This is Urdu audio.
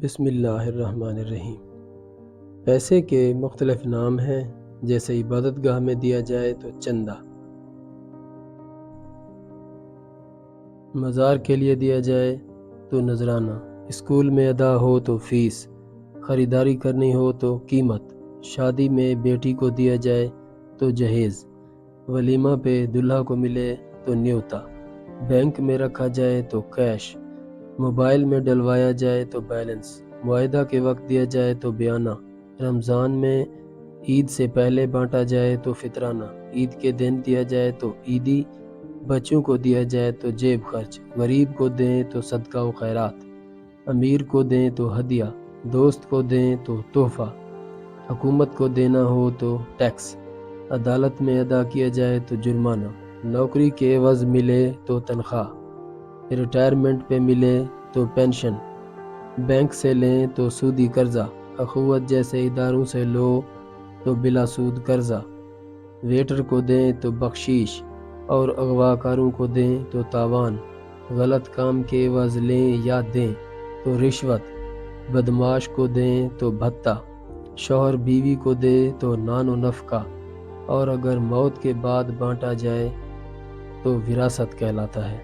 بسم اللہ الرحمن الرحیم۔ پیسے کے مختلف نام ہیں، جیسے عبادت گاہ میں دیا جائے تو چندہ، مزار کے لیے دیا جائے تو نذرانہ، اسکول میں ادا ہو تو فیس، خریداری کرنی ہو تو قیمت، شادی میں بیٹی کو دیا جائے تو جہیز، ولیمہ پہ دلہا کو ملے تو نیوتا، بینک میں رکھا جائے تو کیش، موبائل میں ڈلوایا جائے تو بیلنس، معاہدہ کے وقت دیا جائے تو بیانہ، رمضان میں عید سے پہلے بانٹا جائے تو فطرانہ، عید کے دن دیا جائے تو عیدی، بچوں کو دیا جائے تو جیب خرچ، غریب کو دیں تو صدقہ و خیرات، امیر کو دیں تو ہدیہ، دوست کو دیں تو تحفہ، حکومت کو دینا ہو تو ٹیکس، عدالت میں ادا کیا جائے تو جرمانہ، نوکری کے عوض ملے تو تنخواہ، ریٹائرمنٹ پہ ملے تو پینشن، بینک سے لیں تو سودی قرضہ، اخوت جیسے اداروں سے لو تو بلا سود قرضہ، ویٹر کو دیں تو بخشش اور اغوا کاروں کو دیں تو تاوان، غلط کام کے عوض لیں یا دیں تو رشوت، بدمعاش کو دیں تو بھتہ، شوہر بیوی کو دے تو نان و نفقہ، اور اگر موت کے بعد بانٹا جائے تو وراثت کہلاتا ہے۔